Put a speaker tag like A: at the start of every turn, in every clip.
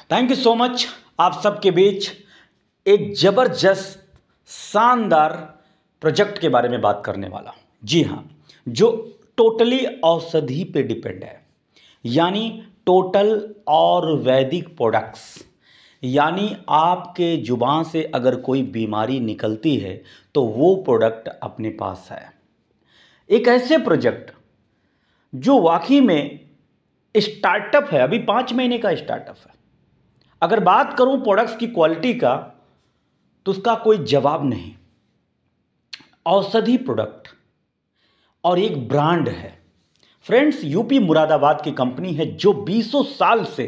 A: Thank you so much. आप सबके बीच एक ज़बरदस्त शानदार प्रोजेक्ट के बारे में बात करने वाला हूँ। जी हाँ, जो टोटली औषधि पे डिपेंड है, यानी टोटल और वैदिक प्रोडक्ट्स। यानी आपके जुबान से अगर कोई बीमारी निकलती है तो वो प्रोडक्ट अपने पास है। एक ऐसे प्रोजेक्ट जो वाकई में स्टार्टअप है, अभी 5 महीने का स्टार्टअप है। अगर बात करूं प्रोडक्ट्स की क्वालिटी का तो उसका कोई जवाब नहीं। औषधि प्रोडक्ट और एक ब्रांड है। फ्रेंड्स, यूपी मुरादाबाद की कंपनी है जो 20 साल से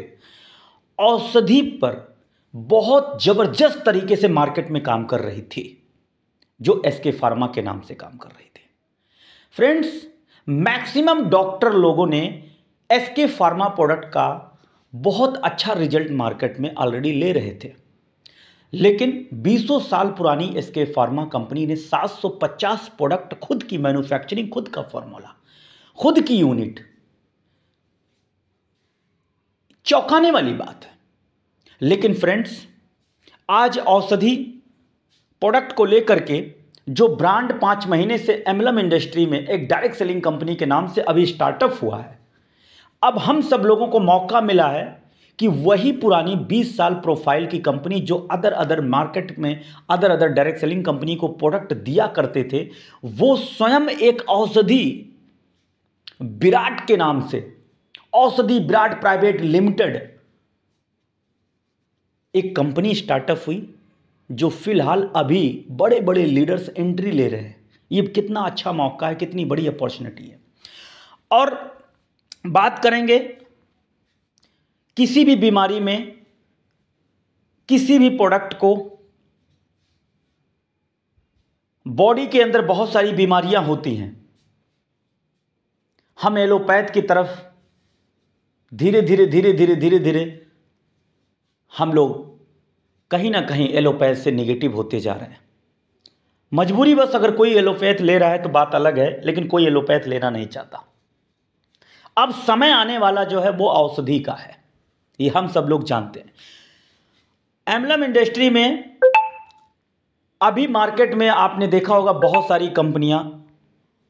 A: औषधि पर बहुत जबरदस्त तरीके से मार्केट में काम कर रही थी, जो एसके फार्मा के नाम से काम कर रही थी। फ्रेंड्स, मैक्सिमम डॉक्टर लोगों ने एसके फार्मा प्रोडक्ट का बहुत अच्छा रिजल्ट मार्केट में ऑलरेडी ले रहे थे, लेकिन 20 साल पुरानी एसके फार्मा कंपनी ने 750 प्रोडक्ट खुद की मैन्युफैक्चरिंग, खुद का फॉर्मूला, खुद की यूनिट। चौंकाने वाली बात है। लेकिन फ्रेंड्स, आज औषधि प्रोडक्ट को लेकर के जो ब्रांड 5 महीने से एमलम इंडस्ट्री में एक डायरेक्ट सेलिंग कंपनी के नाम से अभी स्टार्टअप हुआ है, अब हम सब लोगों को मौका मिला है कि वही पुरानी 20 साल प्रोफाइल की कंपनी जो अदर मार्केट में अदर डायरेक्ट सेलिंग कंपनी को प्रोडक्ट दिया करते थे, वो स्वयं एक औषधि विराट के नाम से, औषधि विराट प्राइवेट लिमिटेड एक कंपनी स्टार्टअप हुई, जो फिलहाल अभी बड़े बड़े लीडर्स एंट्री ले रहे हैं। ये कितना अच्छा मौका है, कितनी बड़ी अपॉर्चुनिटी है। और बात करेंगे किसी भी बीमारी में, किसी भी प्रोडक्ट को, बॉडी के अंदर बहुत सारी बीमारियां होती हैं। हम एलोपैथ की तरफ धीरे धीरे हम लोग कहीं ना कहीं एलोपैथ से निगेटिव होते जा रहे हैं। मजबूरी बस, अगर कोई एलोपैथ ले रहा है तो बात अलग है, लेकिन कोई एलोपैथ लेना नहीं चाहता। अब समय आने वाला जो है वो औषधि का है, ये हम सब लोग जानते हैं। एमलम इंडस्ट्री में अभी मार्केट में आपने देखा होगा बहुत सारी कंपनियां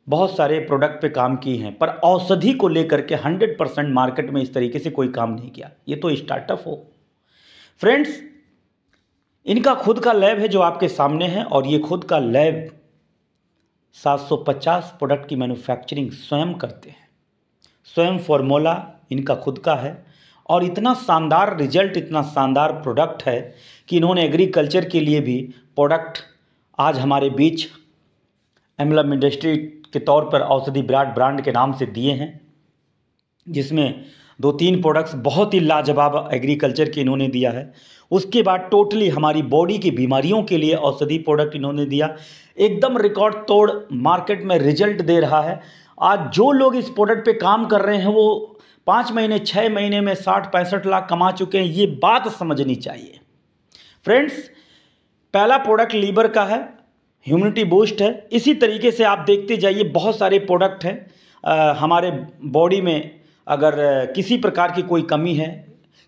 A: बहुत सारे प्रोडक्ट पे काम की हैं, पर औषधि को लेकर के 100% मार्केट में इस तरीके से कोई काम नहीं किया। ये तो स्टार्टअप हो। फ्रेंड्स, इनका खुद का लैब है जो आपके सामने है, और ये खुद का लैब 750 प्रोडक्ट की मैन्युफैक्चरिंग स्वयं करते हैं। स्वयं फॉर्मूला इनका खुद का है, और इतना शानदार रिजल्ट, इतना शानदार प्रोडक्ट है कि इन्होंने एग्रीकल्चर के लिए भी प्रोडक्ट आज हमारे बीच एमलम इंडस्ट्री के तौर पर औषधि विराट ब्रांड के नाम से दिए हैं, जिसमें 2-3 प्रोडक्ट्स बहुत ही लाजवाब एग्रीकल्चर के इन्होंने दिया है। उसके बाद टोटली हमारी बॉडी की बीमारियों के लिए औषधि प्रोडक्ट इन्होंने दिया। एकदम रिकॉर्ड तोड़ मार्केट में रिजल्ट दे रहा है। आज जो लोग इस प्रोडक्ट पे काम कर रहे हैं वो 5 महीने 6 महीने में 60-65 लाख कमा चुके हैं। ये बात समझनी चाहिए। फ्रेंड्स, पहला प्रोडक्ट लीवर का है, ह्यूमिनिटी बूस्ट है। इसी तरीके से आप देखते जाइए, बहुत सारे प्रोडक्ट हैं। हमारे बॉडी में अगर किसी प्रकार की कोई कमी है,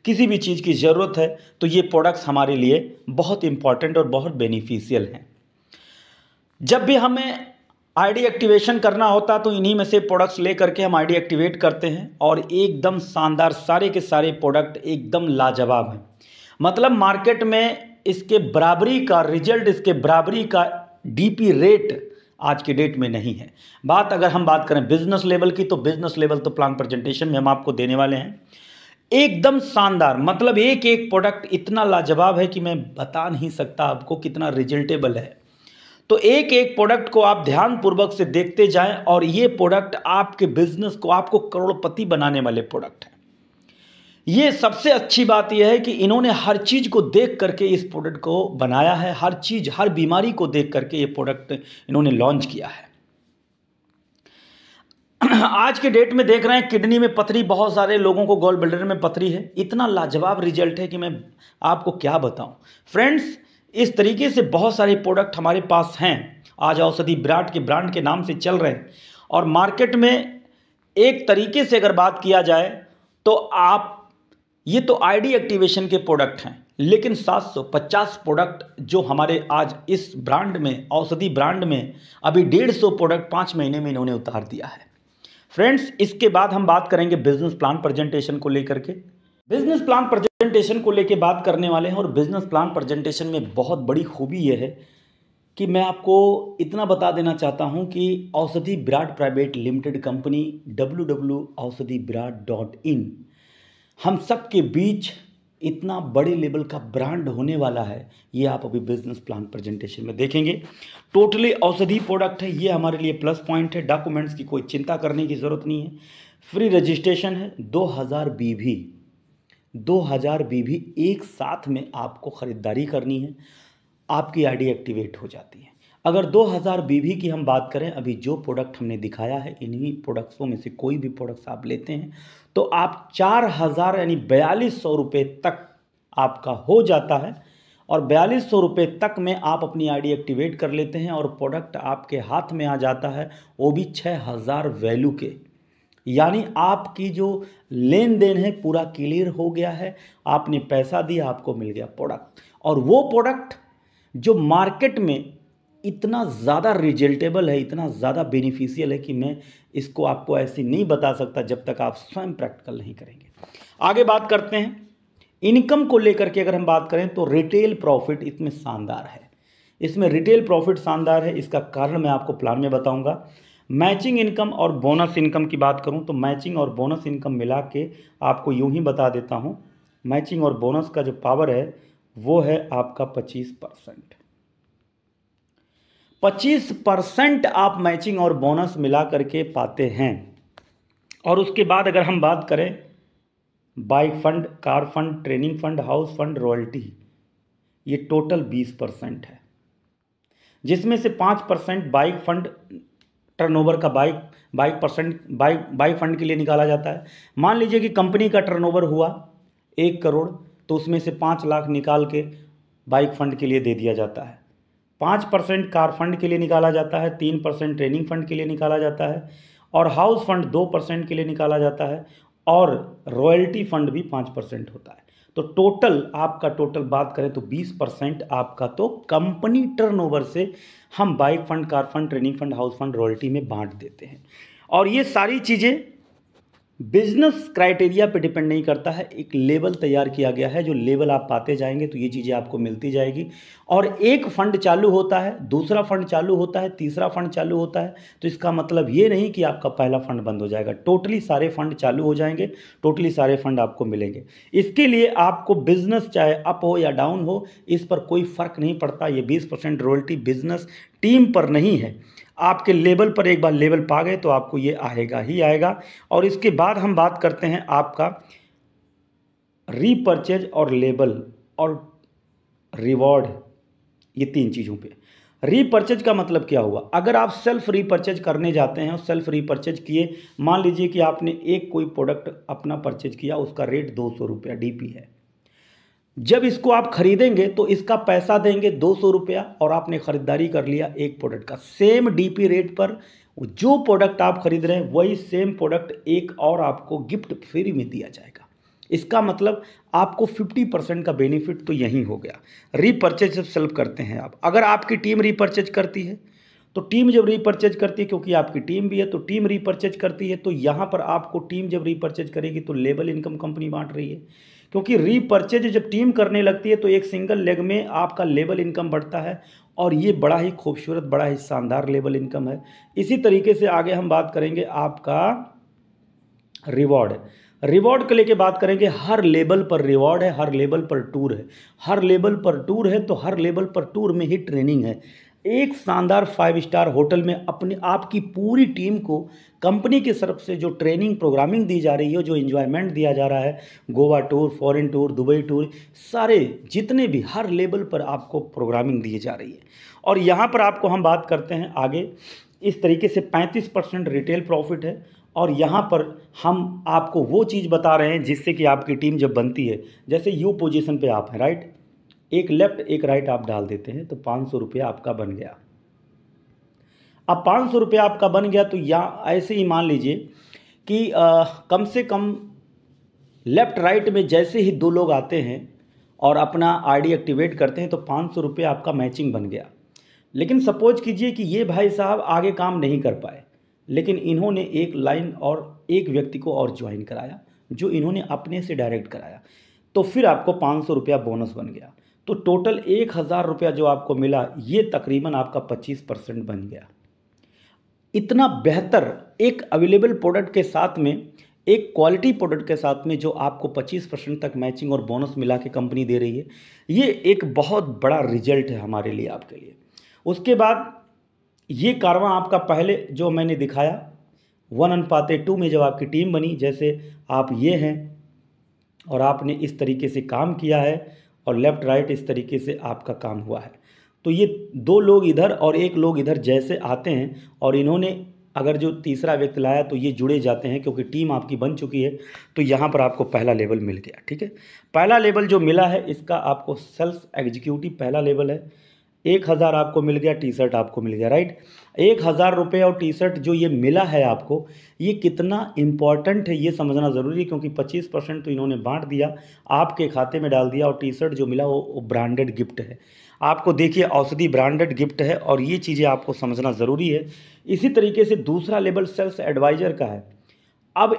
A: किसी भी चीज़ की ज़रूरत है, तो ये प्रोडक्ट्स हमारे लिए बहुत इंपॉर्टेंट और बहुत बेनिफिशियल हैं। जब भी हमें आईडी एक्टिवेशन करना होता तो इन्हीं में से प्रोडक्ट्स ले करके हम आईडी एक्टिवेट करते हैं, और एकदम शानदार सारे के सारे प्रोडक्ट एकदम लाजवाब हैं। मतलब मार्केट में इसके बराबरी का रिजल्ट, इसके बराबरी का डीपी रेट आज के डेट में नहीं है। बात अगर हम बात करें बिजनेस लेवल की, तो बिजनेस लेवल तो प्लान प्रेजेंटेशन में हम आपको देने वाले हैं। एकदम शानदार, मतलब एक एक प्रोडक्ट इतना लाजवाब है कि मैं बता नहीं सकता आपको कितना रिजल्टेबल है। तो एक एक प्रोडक्ट को आप ध्यानपूर्वक से देखते जाएं, और ये प्रोडक्ट आपके बिजनेस को, आपको करोड़पति बनाने वाले प्रोडक्ट हैं। ये सबसे अच्छी बात यह है कि इन्होंने हर चीज़ को देख करके इस प्रोडक्ट को बनाया है। हर चीज़, हर बीमारी को देख करके ये प्रोडक्ट इन्होंने लॉन्च किया है। आज के डेट में देख रहे हैं किडनी में पथरी, बहुत सारे लोगों को गॉल ब्लैडर में पथरी है। इतना लाजवाब रिजल्ट है कि मैं आपको क्या बताऊं। फ्रेंड्स, इस तरीके से बहुत सारे प्रोडक्ट हमारे पास हैं, आज औषधि विराट के ब्रांड के नाम से चल रहे हैं। और मार्केट में एक तरीके से अगर बात किया जाए तो आप ये तो आईडी एक्टिवेशन के प्रोडक्ट हैं, लेकिन 750 प्रोडक्ट जो हमारे आज इस ब्रांड में, औषधि ब्रांड में, अभी 150 प्रोडक्ट 5 महीने में इन्होंने उतार दिया है। फ्रेंड्स, इसके बाद हम बात करेंगे बिजनेस प्लान प्रेजेंटेशन को लेकर के। बिजनेस प्लान प्रेजेंटेशन को लेकर बात करने वाले हैं, और बिजनेस प्लान प्रेजेंटेशन में बहुत बड़ी खूबी यह है कि मैं आपको इतना बता देना चाहता हूं कि औषधि Virat private limited company www.aushadhivirat.in हम सब के बीच इतना बड़े लेवल का ब्रांड होने वाला है, ये आप अभी बिजनेस प्लान प्रेजेंटेशन में देखेंगे। टोटली औषधि प्रोडक्ट है, ये हमारे लिए प्लस पॉइंट है। डॉक्यूमेंट्स की कोई चिंता करने की ज़रूरत नहीं है। फ्री रजिस्ट्रेशन है। 2000 बीवी एक साथ में आपको ख़रीदारी करनी है, आपकी आईडी एक्टिवेट हो जाती है। अगर 2000 बीवी की हम बात करें, अभी जो प्रोडक्ट हमने दिखाया है, इन्हीं प्रोडक्ट्सों में से कोई भी प्रोडक्ट्स आप लेते हैं तो आप 4000 यानी 4200 रुपये तक आपका हो जाता है, और 4200 रुपये तक में आप अपनी आईडी एक्टिवेट कर लेते हैं और प्रोडक्ट आपके हाथ में आ जाता है, वो भी 6000 वैल्यू के। यानी आपकी जो लेन देन है पूरा क्लियर हो गया है, आपने पैसा दिया, आपको मिल गया प्रोडक्ट। और वो प्रोडक्ट जो मार्केट में इतना ज़्यादा रिजल्टेबल है, इतना ज़्यादा बेनिफिशियल है कि मैं इसको आपको ऐसे नहीं बता सकता जब तक आप स्वयं प्रैक्टिकल नहीं करेंगे। आगे बात करते हैं इनकम को लेकर के। अगर हम बात करें तो रिटेल प्रॉफिट इसमें शानदार है, इसमें रिटेल प्रॉफिट शानदार है। इसका कारण मैं आपको प्लान में बताऊंगा। मैचिंग इनकम और बोनस इनकम की बात करूं तो मैचिंग और बोनस इनकम मिला के आपको यूं ही बता देता हूं। मैचिंग और बोनस का जो पावर है वो है आपका 25%। 25% आप मैचिंग और बोनस मिला करके पाते हैं। और उसके बाद अगर हम बात करें bike fund, car fund, training fund, house fund, royalty, ये टोटल 20% है, जिसमें से 5% बाइक फंड टर्नओवर का बाइक फंड के लिए निकाला जाता है। मान लीजिए कि कंपनी का टर्नओवर हुआ 1 करोड़, तो उसमें से 5 लाख निकाल के बाइक फंड के लिए दे दिया जाता है। 5% कार फंड के लिए निकाला जाता है, 3% ट्रेनिंग फंड के लिए निकाला जाता है, और हाउस फंड 2% के लिए निकाला जाता है, और रॉयल्टी फंड भी 5% होता है। तो टोटल आपका बात करें तो 20% आपका तो कंपनी टर्नओवर से हम bike fund, car fund, training fund, house fund, royalty में बांट देते हैं। और ये सारी चीज़ें बिजनेस क्राइटेरिया पे डिपेंड नहीं करता है, एक लेवल तैयार किया गया है, जो लेवल आप पाते जाएंगे तो ये चीज़ें आपको मिलती जाएगी। और एक फंड चालू होता है, दूसरा फंड चालू होता है, तीसरा फंड चालू होता है, तो इसका मतलब ये नहीं कि आपका पहला फंड बंद हो जाएगा। टोटली सारे फंड चालू हो जाएंगे, टोटली सारे फंड आपको मिलेंगे। इसके लिए आपको बिजनेस चाहे अप हो या डाउन हो, इस पर कोई फ़र्क नहीं पड़ता। ये 20% रॉयल्टी बिजनेस टीम पर नहीं है, आपके लेवल पर एक बार लेवल पा गए तो आपको ये आएगा ही आएगा। और इसके बाद हम बात करते हैं आपका रीपर्चेज और लेबल और रिवॉर्ड, ये 3 चीज़ों पे। रीपर्चेज का मतलब क्या हुआ? अगर आप सेल्फ रीपर्चेज करने जाते हैं और सेल्फ रीपर्चेज किए, मान लीजिए कि आपने एक कोई प्रोडक्ट अपना परचेज किया, उसका रेट 200 रुपया डीपी है। जब इसको आप खरीदेंगे तो इसका पैसा देंगे 200 रुपया, और आपने ख़रीदारी कर लिया एक प्रोडक्ट का। सेम डीपी रेट पर जो प्रोडक्ट आप खरीद रहे हैं वही सेम प्रोडक्ट एक और आपको गिफ्ट फ्री में दिया जाएगा। इसका मतलब आपको 50% का बेनिफिट तो यहीं हो गया। रीपर्चेज जब सेल्फ करते हैं आप, अगर आपकी टीम रीपर्चेज करती है तो टीम जब रीपर्चेज करती है, क्योंकि आपकी टीम भी है तो टीम रीपर्चेज करती है, तो यहाँ पर आपको टीम जब रीपर्चेज करेगी तो लेवल इनकम कंपनी बांट रही है। क्योंकि रीपर्चेज जब टीम करने लगती है तो एक सिंगल लेग में आपका लेवल इनकम बढ़ता है, और ये बड़ा ही खूबसूरत, बड़ा ही शानदार लेवल इनकम है। इसी तरीके से आगे हम बात करेंगे आपका रिवॉर्ड को लेके बात करेंगे। हर लेवल पर रिवॉर्ड है, हर लेवल पर टूर है, हर लेवल पर टूर है, तो हर लेवल पर टूर में ही ट्रेनिंग है। एक शानदार 5 स्टार होटल में अपने आपकी पूरी टीम को कंपनी की तरफ से जो ट्रेनिंग प्रोग्रामिंग दी जा रही है, जो एंजॉयमेंट दिया जा रहा है, Goa tour, foreign tour, Dubai tour, सारे जितने भी हर लेवल पर आपको प्रोग्रामिंग दी जा रही है। और यहाँ पर आपको हम बात करते हैं आगे, इस तरीके से 35% रिटेल प्रॉफिट है। और यहाँ पर हम आपको वो चीज़ बता रहे हैं जिससे कि आपकी टीम जब बनती है, जैसे यू पोजीशन पे आप हैं, राइट, एक लेफ्ट एक राइट आप डाल देते हैं तो 500 रुपया आपका बन गया। अब 500 रुपया आपका बन गया तो या ऐसे ही मान लीजिए कि कम से कम लेफ्ट राइट में जैसे ही दो लोग आते हैं और अपना आईडी एक्टिवेट करते हैं तो 500 रुपये आपका मैचिंग बन गया। लेकिन सपोज कीजिए कि ये भाई साहब आगे काम नहीं कर पाए, लेकिन इन्होंने एक लाइन और एक व्यक्ति को और ज्वाइन कराया जो इन्होंने अपने से डायरेक्ट कराया, तो फिर आपको 500 रुपया बोनस बन गया। तो टोटल 1000 रुपया जो आपको मिला, ये तकरीबन आपका 25% बन गया। इतना बेहतर एक अवेलेबल प्रोडक्ट के साथ में, एक क्वालिटी प्रोडक्ट के साथ में जो आपको 25% तक मैचिंग और बोनस मिला के कंपनी दे रही है, ये एक बहुत बड़ा रिजल्ट है हमारे लिए, आपके लिए। उसके बाद ये कारवां आपका पहले जो मैंने दिखाया 1:2 में जब आपकी टीम बनी, जैसे आप ये हैं और आपने इस तरीके से काम किया है और लेफ़्ट राइट इस तरीके से आपका काम हुआ है, तो ये दो लोग इधर और एक लोग इधर जैसे आते हैं और इन्होंने अगर जो तीसरा व्यक्ति लाया तो ये जुड़े जाते हैं क्योंकि टीम आपकी बन चुकी है। तो यहाँ पर आपको पहला लेवल मिल गया। ठीक है, पहला लेवल जो मिला है इसका आपको सेल्स एग्जीक्यूटिव पहला लेवल है। 1000 आपको मिल गया, टी शर्ट आपको मिल गया, राइट। 1000 रुपये और टी शर्ट जो ये मिला है आपको, ये कितना इम्पॉर्टेंट है ये समझना ज़रूरी है, क्योंकि 25% तो इन्होंने बांट दिया, आपके खाते में डाल दिया, और टी शर्ट जो मिला वो ब्रांडेड गिफ्ट है। आपको देखिए औषधि ब्रांडेड गिफ्ट है, और ये चीज़ें आपको समझना ज़रूरी है। इसी तरीके से दूसरा लेवल सेल्स एडवाइज़र का है। अब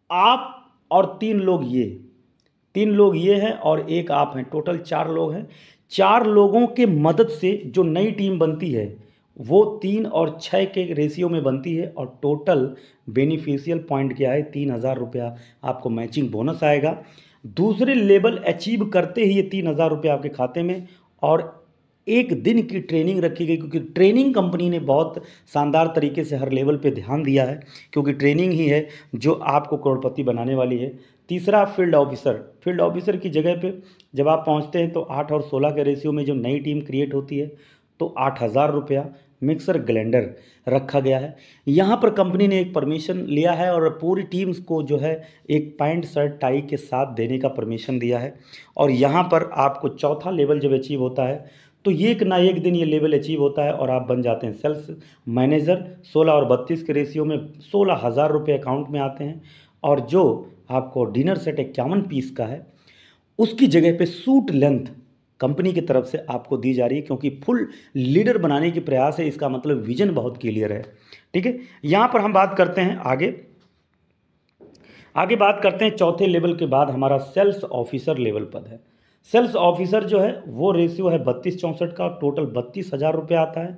A: आप और तीन लोग ये हैं और एक आप हैं, टोटल 4 लोग हैं। 4 लोगों के मदद से जो नई टीम बनती है वो 3 और 6 के रेशियो में बनती है, और टोटल बेनिफिशियल पॉइंट क्या है, 3000 रुपया आपको मैचिंग बोनस आएगा। दूसरे लेवल अचीव करते ही ये 3000 रुपये आपके खाते में, और एक दिन की ट्रेनिंग रखी गई, क्योंकि ट्रेनिंग कंपनी ने बहुत शानदार तरीके से हर लेवल पे ध्यान दिया है, क्योंकि ट्रेनिंग ही है जो आपको करोड़पति बनाने वाली है। तीसरा फील्ड ऑफिसर की जगह पे जब आप पहुंचते हैं तो 8 और 16 के रेशियो में जो नई टीम क्रिएट होती है तो 8000 रुपया मिक्सर ग्राइंडर रखा गया है। यहाँ पर कंपनी ने एक परमिशन लिया है और पूरी टीम्स को जो है एक पैंट शर्ट टाई के साथ देने का परमिशन दिया है। और यहाँ पर आपको चौथा लेवल जब अचीव होता है तो एक ना एक दिन ये लेवल अचीव होता है और आप बन जाते हैं सेल्स मैनेजर। 16 और 32 के रेशियो में 16,000 रुपये अकाउंट में आते हैं, और जो आपको डिनर सेट 51 पीस का है उसकी जगह पे सूट लेंथ कंपनी की तरफ से आपको दी जा रही है, क्योंकि फुल लीडर बनाने की प्रयास है। इसका मतलब विजन बहुत क्लियर है। ठीक है, यहाँ पर हम बात करते हैं आगे बात करते हैं चौथे लेवल के बाद हमारा सेल्स ऑफिसर लेवल पद है। सेल्स ऑफिसर जो है वो रेशियो है 32-64 का, टोटल 32,000 रुपये आता है।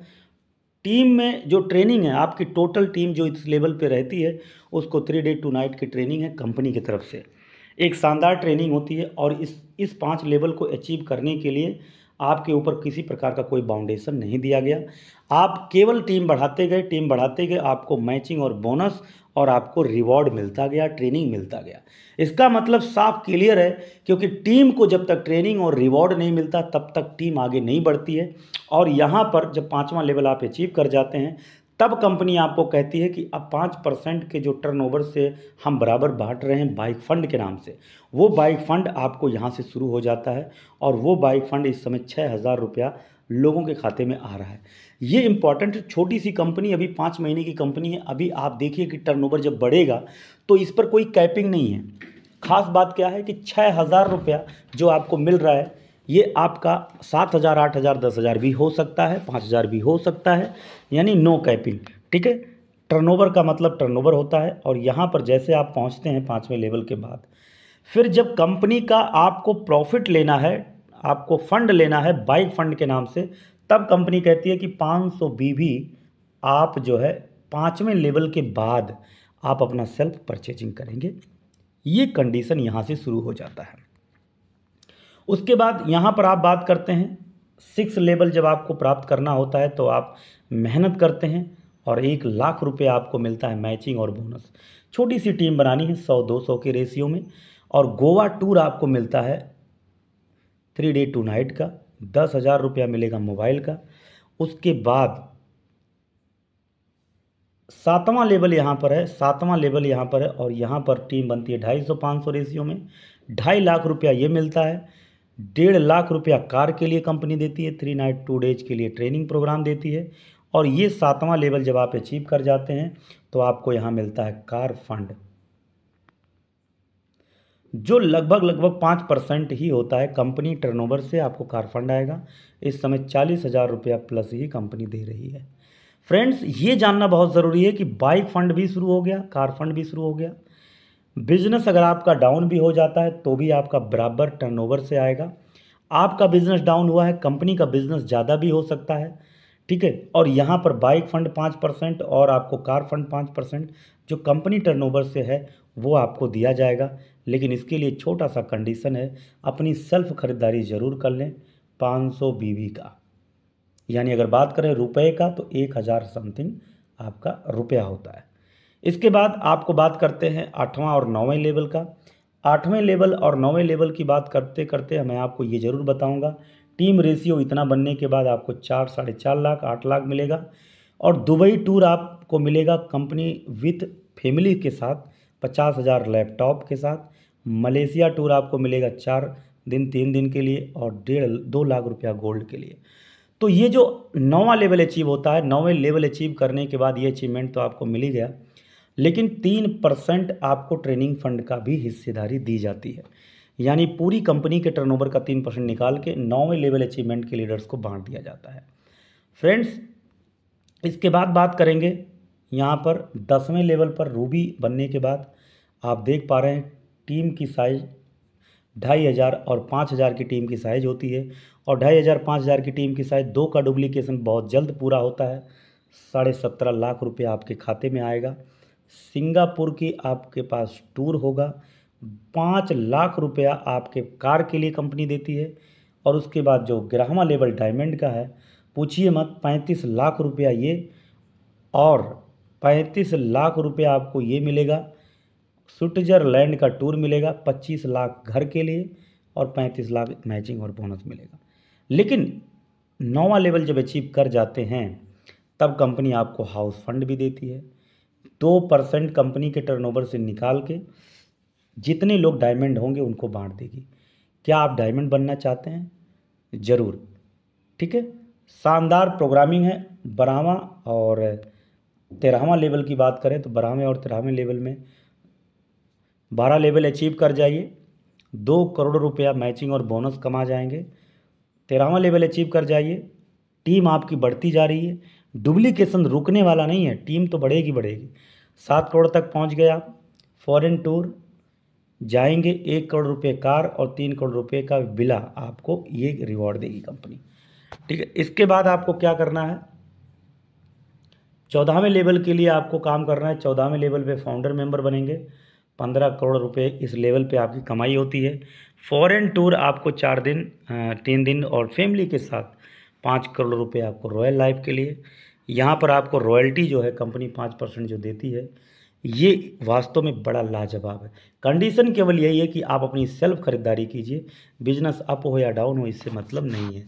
A: टीम में जो ट्रेनिंग है, आपकी टोटल टीम जो इस लेवल पे रहती है उसको 3 डे 2 नाइट की ट्रेनिंग है कंपनी की तरफ से, एक शानदार ट्रेनिंग होती है। और इस 5 लेवल को अचीव करने के लिए आपके ऊपर किसी प्रकार का कोई बाउंडेशन नहीं दिया गया, आप केवल टीम बढ़ाते गए, आपको मैचिंग और बोनस और आपको रिवॉर्ड मिलता गया, ट्रेनिंग मिलता गया। इसका मतलब साफ क्लियर है, क्योंकि टीम को जब तक ट्रेनिंग और रिवॉर्ड नहीं मिलता तब तक टीम आगे नहीं बढ़ती है। और यहाँ पर जब 5वां लेवल आप अचीव कर जाते हैं तब कंपनी आपको कहती है कि अब 5% के जो टर्नओवर से हम बराबर बांट रहे हैं बाइक फंड के नाम से, वो बाइक फंड आपको यहाँ से शुरू हो जाता है, और वो बाइक फंड इस समय 6000 रुपया लोगों के खाते में आ रहा है। ये इंपॉर्टेंट, छोटी सी कंपनी, अभी 5 महीने की कंपनी है। अभी आप देखिए कि टर्नओवर जब बढ़ेगा तो इस पर कोई कैपिंग नहीं है। खास बात क्या है कि 6000 रुपया जो आपको मिल रहा है ये आपका 7000, 8000, 10000 भी हो सकता है, 5000 भी हो सकता है, यानी नो कैपिंग। ठीक है, टर्नओवर का मतलब टर्नओवर होता है। और यहाँ पर जैसे आप पहुँचते हैं 5वें लेवल के बाद, फिर जब कंपनी का आपको प्रॉफिट लेना है, आपको फंड लेना है बाइक फंड के नाम से, तब कंपनी कहती है कि 500 बीवी आप जो है 5वें लेवल के बाद आप अपना सेल्फ परचेजिंग करेंगे। ये कंडीशन यहाँ से शुरू हो जाता है। उसके बाद यहाँ पर आप बात करते हैं 6 लेवल जब आपको प्राप्त करना होता है तो आप मेहनत करते हैं और 1 लाख रुपये आपको मिलता है मैचिंग और बोनस। छोटी सी टीम बनानी है 100-200 के रेशियो में, और गोवा टूर आपको मिलता है 3 डे 2 नाइट का, 10,000 रुपया मिलेगा मोबाइल का। उसके बाद 7वां लेवल यहाँ पर है, और यहाँ पर टीम बनती है 250-500 रेशियो में, 2.5 लाख रुपया ये मिलता है। 1.5 लाख रुपया कार के लिए कंपनी देती है, 3 नाइट 2 डेज के लिए ट्रेनिंग प्रोग्राम देती है। और ये 7वां लेवल जब आप अचीव कर जाते हैं तो आपको यहाँ मिलता है कार फंड। जो लगभग 5% ही होता है कंपनी टर्नओवर से आपको कार फंड आएगा। इस समय 40,000 रुपया प्लस ही कंपनी दे रही है। फ्रेंड्स, ये जानना बहुत ज़रूरी है कि बाइक फंड भी शुरू हो गया, कार फंड भी शुरू हो गया। बिजनेस अगर आपका डाउन भी हो जाता है तो भी आपका बराबर टर्नओवर से आएगा। आपका बिजनेस डाउन हुआ है, कंपनी का बिजनेस ज़्यादा भी हो सकता है, ठीक है। और यहाँ पर बाइक फंड 5% और आपको कार फंड 5% जो कंपनी टर्नओवर से है वो आपको दिया जाएगा। लेकिन इसके लिए छोटा सा कंडीशन है, अपनी सेल्फ खरीदारी ज़रूर कर लें 500 बीवी का, यानी अगर बात करें रुपए का तो 1,000 समथिंग आपका रुपया होता है। इसके बाद आपको बात करते हैं 8वां और 9वें लेवल का। 8वें लेवल और 9वें लेवल की बात करते करते मैं आपको ये ज़रूर बताऊंगा, टीम रेशियो इतना बनने के बाद आपको 4 साढ़े 4 लाख 8 लाख मिलेगा। और दुबई टूर आपको मिलेगा कंपनी विथ फैमिली के साथ 50,000 लैपटॉप के साथ। मलेशिया टूर आपको मिलेगा 4 दिन 3 दिन के लिए और 1.5-2 लाख रुपया गोल्ड के लिए। तो ये जो 9वां लेवल अचीव होता है, 9वें लेवल अचीव करने के बाद ये अचीवमेंट तो आपको मिल ही गया, लेकिन 3% आपको ट्रेनिंग फंड का भी हिस्सेदारी दी जाती है। यानी पूरी कंपनी के टर्नओवर का 3% निकाल के 9वें लेवल अचीवमेंट के लीडर्स को बांट दिया जाता है। फ्रेंड्स, इसके बाद बात करेंगे यहाँ पर 10वें लेवल पर रूबी बनने के बाद आप देख पा रहे हैं टीम की साइज 2,500 और 5,000 की टीम की साइज होती है। और 2,500 5,000 की टीम की साइज 2 का डुप्लीकेशन बहुत जल्द पूरा होता है। 17.5 लाख रुपया आपके खाते में आएगा। सिंगापुर की आपके पास टूर होगा, 5 लाख रुपया आपके कार के लिए कंपनी देती है। और उसके बाद जो 11वां लेवल डायमंड का है, पूछिए मत, 35 लाख रुपया ये, और 35 लाख रुपया आपको ये मिलेगा। स्विट्जरलैंड का टूर मिलेगा, 25 लाख घर के लिए और 35 लाख मैचिंग और बोनस मिलेगा। लेकिन 9वां लेवल जब अचीव कर जाते हैं तब कंपनी आपको हाउस फंड भी देती है। 2% कंपनी के टर्नओवर से निकाल के जितने लोग डायमंड होंगे उनको बांट देगी। क्या आप डायमंड बनना चाहते हैं? ज़रूर, ठीक है। शानदार प्रोग्रामिंग है। 12वां और 13वां लेवल की बात करें तो 12वें और 13वें लेवल में 12 लेवल अचीव कर जाइए, 2 करोड़ रुपया मैचिंग और बोनस कमा जाएंगे। 13वां लेवल अचीव कर जाइए, टीम आपकी बढ़ती जा रही है, डुप्लीकेशन रुकने वाला नहीं है, टीम तो बढ़ेगी बढ़ेगी। 7 करोड़ तक पहुंच गए आप। फॉरेन टूर जाएंगे, 1 करोड़ रुपये कार और 3 करोड़ रुपये का बिला आपको ये रिवॉर्ड देगी कंपनी, ठीक है। इसके बाद आपको क्या करना है, 14वें लेवल के लिए आपको काम करना है। 14वें लेवल पे फाउंडर मेंबर बनेंगे, 15 करोड़ रुपए इस लेवल पे आपकी कमाई होती है। फॉरेन टूर आपको 4 दिन 3 दिन और फैमिली के साथ 5 करोड़ रुपए आपको रॉयल लाइफ के लिए। यहाँ पर आपको रॉयल्टी जो है कंपनी 5% जो देती है, ये वास्तव में बड़ा लाजवाब है। कंडीशन केवल यही है कि आप अपनी सेल्फ खरीदारी कीजिए, बिजनेस अप हो या डाउन हो इससे मतलब नहीं है।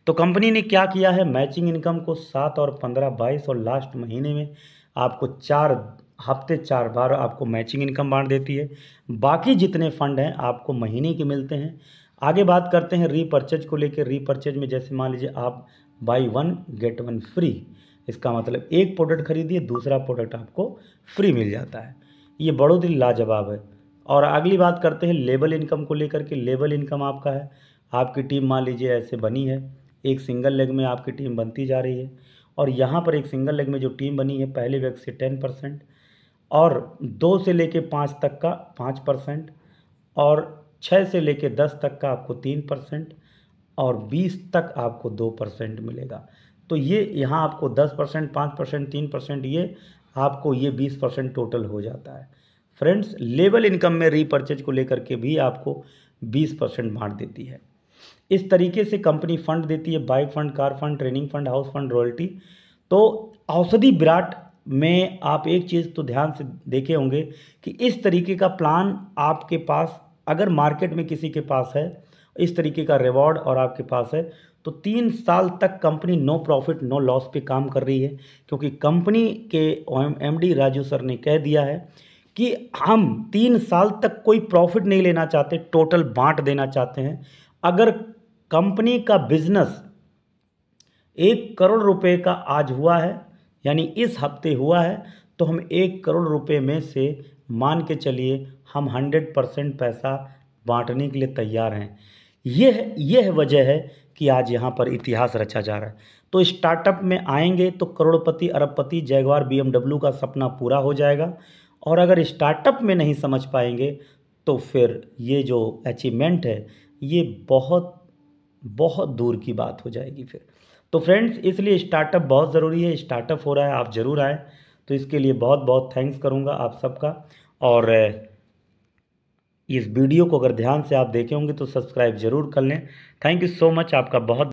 A: तो कंपनी ने क्या किया है, मैचिंग इनकम को 7 और 15 22 और लास्ट महीने में आपको 4 हफ्ते 4 बार आपको मैचिंग इनकम बांट देती है। बाकी जितने फंड हैं आपको महीने के मिलते हैं। आगे बात करते हैं रीपर्चेज को लेकर। रीपर्चेज में जैसे मान लीजिए आप बाई 1 गेट 1 फ्री, इसका मतलब एक प्रोडक्ट खरीदिए दूसरा प्रोडक्ट आपको फ्री मिल जाता है। ये बहुत ही लाजवाब है। और अगली बात करते हैं लेवल इनकम को लेकर के। लेवल इनकम आपका है, आपकी टीम मान लीजिए ऐसे बनी है, एक सिंगल लेग में आपकी टीम बनती जा रही है, और यहाँ पर एक सिंगल लेग में जो टीम बनी है पहले लेग से 10%, और 2 से लेके 5 तक का 5%, और 6 से लेके 10 तक का आपको 3%, और 20 तक आपको 2% मिलेगा। तो ये यहाँ आपको 10%, 5%, 3%, ये आपको ये 20% टोटल हो जाता है। फ्रेंड्स, लेवल इनकम में रीपर्चेज को लेकर के भी आपको 20% बांट देती है। इस तरीके से कंपनी फंड देती है, bike fund, car fund, training fund, house fund, royalty. तो औषधि विराट में आप एक चीज़ तो ध्यान से देखे होंगे कि इस तरीके का प्लान आपके पास अगर मार्केट में किसी के पास है, इस तरीके का रिवॉर्ड और आपके पास है, तो 3 साल तक company no profit no loss पे काम कर रही है। क्योंकि कंपनी के एमडी राजू सर ने कह दिया है कि हम 3 साल तक कोई प्रॉफिट नहीं लेना चाहते, टोटल बांट देना चाहते हैं। अगर कंपनी का बिजनेस 1 करोड़ रुपए का आज हुआ है, यानी इस हफ्ते हुआ है, तो हम 1 करोड़ रुपए में से मान के चलिए हम 100% पैसा बांटने के लिए तैयार हैं। यह वजह है कि आज यहाँ पर इतिहास रचा जा रहा है। तो स्टार्टअप में आएंगे तो करोड़पति, अरबपति, जैगवार, BMW का सपना पूरा हो जाएगा। और अगर स्टार्टअप में नहीं समझ पाएंगे तो फिर ये जो अचीवमेंट है ये बहुत बहुत दूर की बात हो जाएगी फिर। तो फ्रेंड्स, इसलिए स्टार्टअप बहुत ज़रूरी है। स्टार्टअप हो रहा है, आप ज़रूर आएँ। तो इसके लिए बहुत बहुत थैंक्स करूँगा आप सबका। और इस वीडियो को अगर ध्यान से आप देखे होंगे तो सब्सक्राइब ज़रूर कर लें। थैंक यू सो मच, आपका बहुत